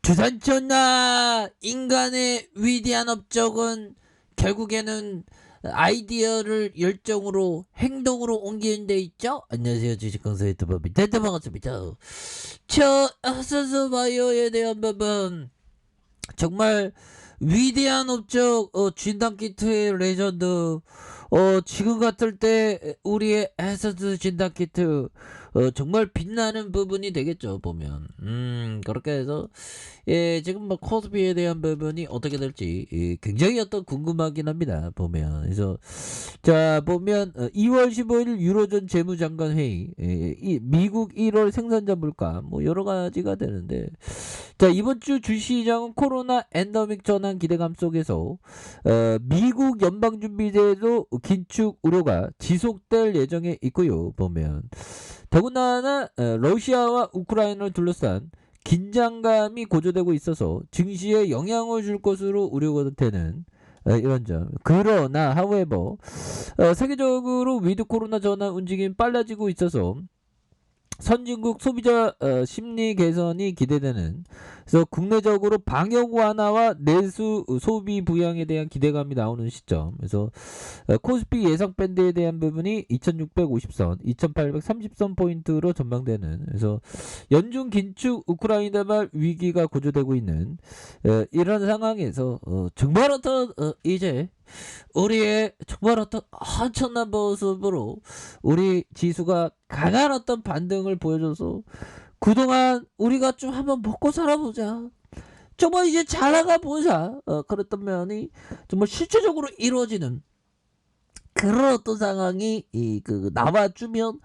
주산천하 인간의 위대한 업적은 결국에는 아이디어를 열정으로 행동으로 옮기는 데 있죠. 안녕하세요, 주식강사 유튜버 밑에도 반갑습니다. 저 하사스 바이오에 대한 부분 정말 위대한 업적, 진단키트의 레전드. 지금 같을 때 우리의 에서드 진단키트 정말 빛나는 부분이 되겠죠, 보면. 그렇게 해서 지금 뭐 코스피에 대한 부분이 어떻게 될지 굉장히 궁금하긴 합니다, 보면. 그래서 자, 보면 2월 15일 유로존 재무장관 회의, 미국 1월 생산자 물가 뭐 여러 가지가 되는데, 자, 이번 주 주시장은 코로나 엔더믹 전환 기대감 속에서 미국 연방준비제도 긴축 우려가 지속될 예정에 있고요, 보면. 더군다나 러시아와 우크라이나를 둘러싼 긴장감이 고조되고 있어서 증시에 영향을 줄 것으로 우려가 되는 이런 점. 그러나 however 세계적으로 위드 코로나 전환 움직임이 빨라지고 있어서 선진국 소비자 심리 개선이 기대되는, 그래서 국내적으로 방역 완화와 내수 소비 부양에 대한 기대감이 나오는 시점. 그래서 코스피 예상 밴드에 대한 부분이 2650선, 2830선 포인트로 전망되는, 그래서 연중 긴축 우크라이나발 위기가 고조되고 있는 이런 상황에서 정말 이제 우리의 정말 엄청난 모습으로 우리 지수가 강한 반등을 보여줘서 그동안 우리가 좀 한번 먹고 살아보자, 정말 이제 잘 나가보자, 그랬던 면이 정말 실질적으로 이루어지는 그런 상황이 나와주면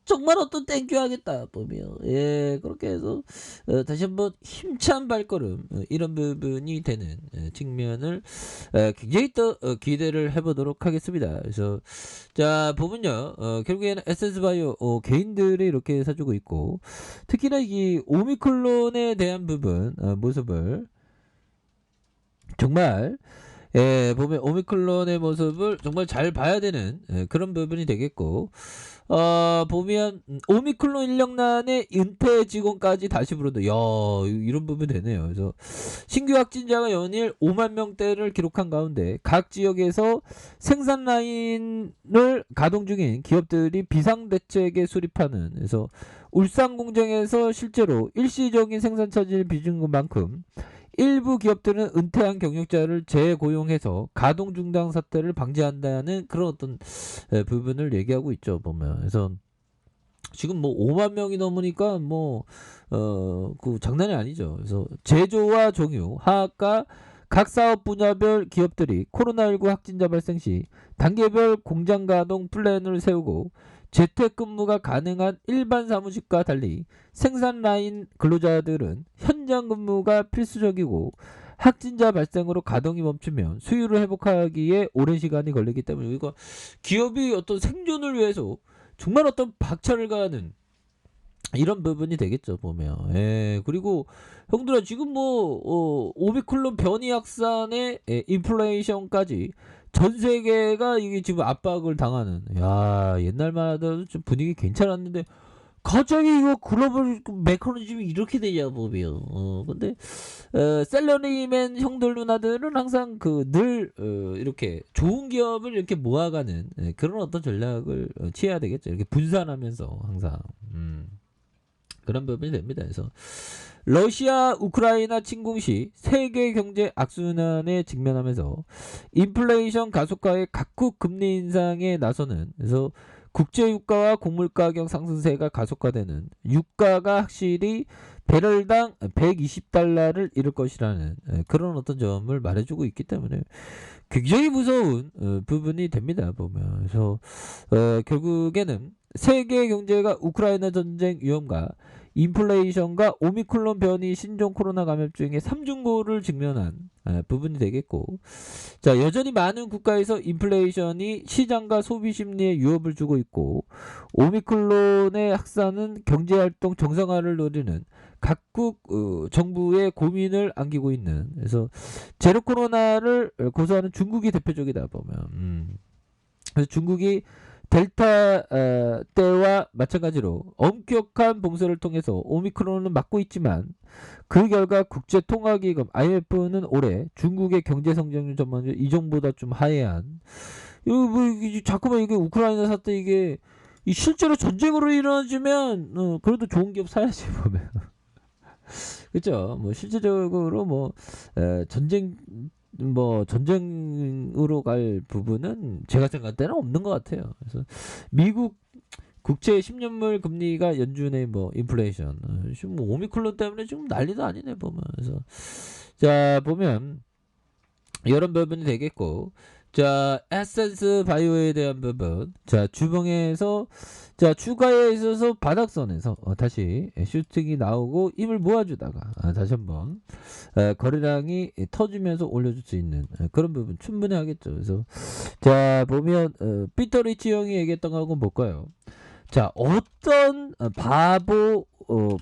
정말 땡큐 하겠다, 보면. 그렇게 해서 다시 한번 힘찬 발걸음, 이런 부분이 되는 측면을 굉장히 또 기대를 해보도록 하겠습니다. 그래서 자, 보면요, 결국에는 에센스바이오 개인들이 이렇게 사주고 있고, 특히나 이 오미클론에 대한 부분 모습을 정말 보면 오미클론의 모습을 정말 잘 봐야 되는 그런 부분이 되겠고, 보면 오미클론 인력난의 은퇴 직원까지 다시 부른다. 야, 이런 부분이 되네요. 그래서 신규 확진자가 연일 5만 명대를 기록한 가운데 각 지역에서 생산 라인을 가동 중인 기업들이 비상대책에 수립하는, 그래서 울산 공장에서 실제로 일시적인 생산 차질을 빚은 것만큼 일부 기업들은 은퇴한 경력자를 재고용해서 가동 중단 사태를 방지한다는 그런 부분을 얘기하고 있죠, 보면. 그래서 지금 뭐 5만 명이 넘으니까 그 장난이 아니죠. 그래서 제조와 정유, 화학과 각 사업 분야별 기업들이 코로나19 확진자 발생 시 단계별 공장 가동 플랜을 세우고, 재택근무가 가능한 일반 사무직과 달리 생산 라인 근로자들은 현장 근무가 필수적이고, 확진자 발생으로 가동이 멈추면 수율을 회복하기에 오랜 시간이 걸리기 때문에 이거 기업이 생존을 위해서 정말 박차를 가하는 이런 부분이 되겠죠, 보면. 그리고 형들아, 지금 오미클론 변이 확산에 인플레이션까지 전 세계가 이게 지금 압박을 당하는. 야, 옛날만 하더라도 좀 분위기 괜찮았는데 갑자기 이거 글로벌 메커니즘이 이렇게 되냐, 보면. 근데 셀러리맨 형들 누나들은 항상 늘 이렇게 좋은 기업을 이렇게 모아가는 그런 전략을 취해야 되겠죠. 이렇게 분산하면서 항상. 그런 부분이 됩니다. 그래서 러시아 우크라이나 침공 시 세계 경제 악순환에 직면하면서 인플레이션 가속화의 각국 금리 인상에 나서는, 그래서 국제 유가와 곡물 가격 상승세가 가속화되는, 유가가 확실히 배럴당 120달러를 이룰 것이라는 그런 점을 말해주고 있기 때문에 굉장히 무서운 부분이 됩니다, 보면. 그래서 결국에는 세계 경제가 우크라이나 전쟁 위험과 인플레이션과 오미클론 변이 신종 코로나 감염증의 삼중고를 직면한 부분이 되겠고, 자, 여전히 많은 국가에서 인플레이션이 시장과 소비 심리에 위협을 주고 있고, 오미클론의 확산은 경제활동 정상화를 노리는 각국 정부의 고민을 안기고 있는, 그래서 제로 코로나를 고수하는 중국이 대표적이다, 보면. 그래서 중국이 델타 때와 마찬가지로 엄격한 봉쇄를 통해서 오미크론은 막고 있지만 그 결과 국제통화기금 IMF는 올해 중국의 경제 성장률 전망률 이전보다 좀 하회한 자꾸만 이게 우크라이나 사태 이게 실제로 전쟁으로 일어나지면 그래도 좋은 기업 사야지 보면 그렇죠. 뭐 실제적으로 뭐 전쟁으로 갈 부분은 제가 생각할 때는 없는 것 같아요. 그래서 미국 국채 10년물 금리가 연준의 뭐 인플레이션 지금 뭐 오미클론 때문에 지금 난리도 아니네 보면. 그래서 자 보면 이런 부분이 되겠고, 자 에센스 바이오에 대한 부분, 자 주봉에서 자 추가에 있어서 바닥선에서 다시 슈팅이 나오고 힘을 모아주다가 다시 한번 거래량이 터지면서 올려줄 수 있는 그런 부분 충분히 하겠죠. 그래서 자 보면 피터 리치 형이 얘기했던 거하고 볼까요? 자 어떤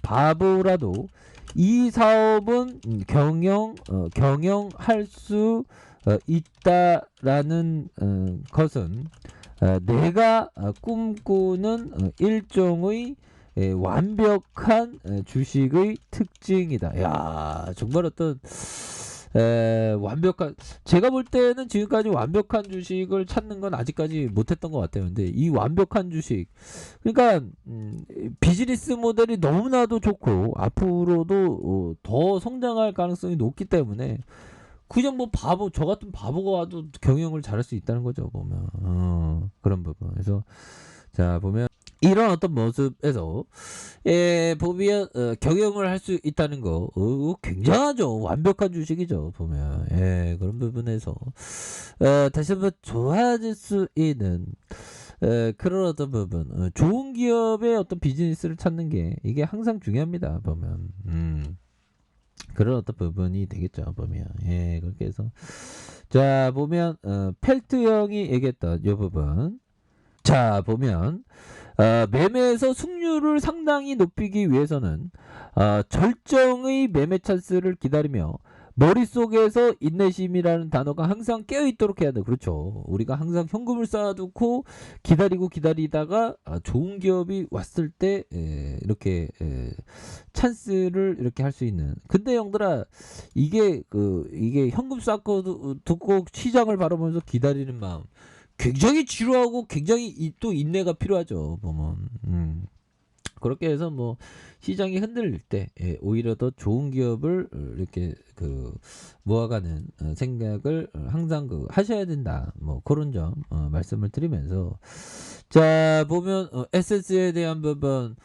바보라도 이 사업은 경영할 수 있다라는 것은 내가 꿈꾸는 일종의 완벽한 주식의 특징이다. 야 정말 어떤 완벽한, 제가 볼 때는 지금까지 완벽한 주식을 찾는 건 아직까지 못했던 것 같아요. 근데 이 완벽한 주식, 그러니까 비즈니스 모델이 너무나도 좋고 앞으로도 더 성장할 가능성이 높기 때문에 그냥 뭐 저 같은 바보가 와도 경영을 잘할 수 있다는 거죠 보면. 그런 부분. 그래서 자 보면 이런 어떤 모습에서 보면 경영을 할 수 있다는 거 굉장하죠. 완벽한 주식이죠 보면. 그런 부분에서 다시 한번 좋아질 수 있는 그런 어떤 부분, 좋은 기업의 어떤 비즈니스를 찾는 게 이게 항상 중요합니다 보면. 그런 어떤 부분이 되겠죠 보면. 그렇게 해서 자 보면 펠트 형이 얘기했던 이 부분, 자 보면 매매에서 승률을 상당히 높이기 위해서는 절정의 매매 찬스를 기다리며 머릿속에서 인내심이라는 단어가 항상 깨어있도록 해야 돼. 그렇죠. 우리가 항상 현금을 쌓아두고 기다리다가 좋은 기업이 왔을 때 이렇게 찬스를 이렇게 할 수 있는. 근데 형들아 이게 현금 쌓고 두고 시장을 바라보면서 기다리는 마음 굉장히 지루하고 굉장히 또 인내가 필요하죠 보면. 그렇게 해서 뭐 시장이 흔들릴 때 오히려 더 좋은 기업을 이렇게 모아가는 생각을 항상 하셔야 된다. 뭐 그런 점 말씀을 드리면서, 자 보면 에센스에 대한 부분,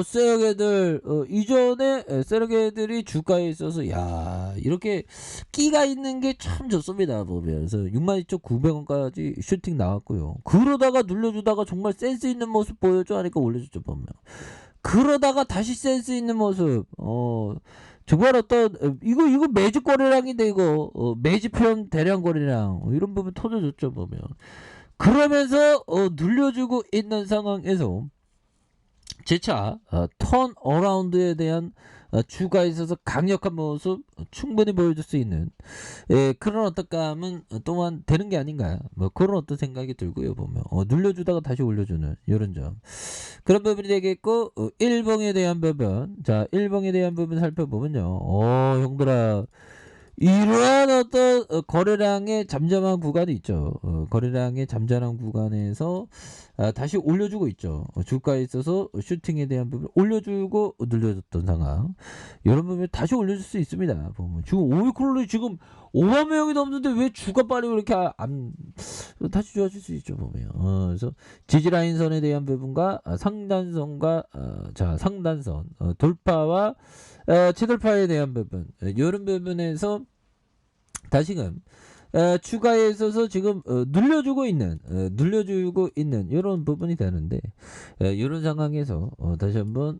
세력애들 이전에 세력애들이 주가에 있어서 야 이렇게 끼가 있는 게 참 좋습니다 보면. 그래서 62,900원까지 슈팅 나왔고요. 그러다가 눌려주다가 정말 센스 있는 모습 보여줘 하니까 올려줬죠 보면. 그러다가 다시 센스 있는 모습, 정말 어떤 이거 매집 거래량인데 이거 매집형 대량 거래량 이런 부분 터져줬죠 보면. 그러면서 눌려주고 있는 상황에서 재차 턴 어라운드에 대한 주가에 있어서 강력한 모습 충분히 보여줄 수 있는 그런 어떤 감은 또한 되는 게 아닌가, 뭐 그런 어떤 생각이 들고요 보면. 눌려주다가 다시 올려주는 이런 점, 그런 부분이 되겠고, 일봉에 대한 부분, 자 일봉에 대한 부분 살펴보면요, 형들아 이러한 어떤 거래량의 잠잠한 구간이 있죠. 거래량의 잠잠한 구간에서 다시 올려주고 있죠. 주가에 있어서 슈팅에 대한 부분 올려주고 늘려줬던 상황, 이런 부분 다시 올려줄 수 있습니다 보면. 지금 오미크론이 지금 5만 명이 넘는데 왜 주가 빨리 이렇게 다시 좋아질 수 있죠 보면. 그래서 지지라인선에 대한 부분과 상단선과 상단선 돌파와 최돌파에 대한 부분, 이런 부분에서 다시금 추가에 있어서 지금 눌려주고 있는 이런 부분이 되는데, 이런 상황에서 다시 한번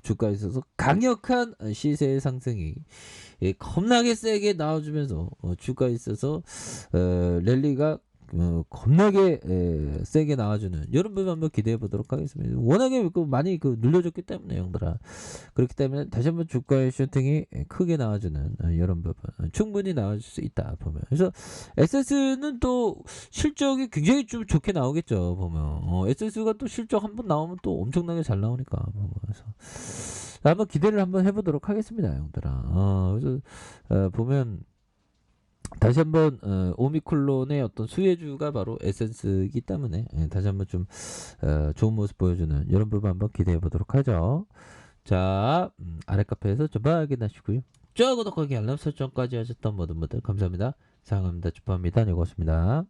주가에 있어서 강력한 시세의 상승이 겁나게 세게 나와주면서 주가에 있어서 랠리가 겁나게 세게 나와주는 이런 부분 한번 기대해 보도록 하겠습니다. 워낙에 많이 눌려줬기 때문에 형들아. 그렇기 때문에 다시 한번 주가의 슈팅이 크게 나와주는 이런 부분 충분히 나와줄 수 있다 보면. 그래서 SS는 또 실적이 굉장히 좀 좋게 나오겠죠 보면. SS가 또 실적 한번 나오면 또 엄청나게 잘 나오니까 보면. 그래서 한번 기대를 한번 해보도록 하겠습니다 형들아. 그래서 보면 다시 한번 오미클론의 어떤 수혜주가 바로 에센스이기 때문에 다시 한번 좀 좋은 모습 보여주는 이런 부분 한번 기대해 보도록 하죠. 자, 아래 카페에서 좀 확인하시고요. 좋아요, 구독하기, 알람 설정까지 하셨던 모든 분들 감사합니다. 사랑합니다. 축하합니다. 네, 고맙습니다.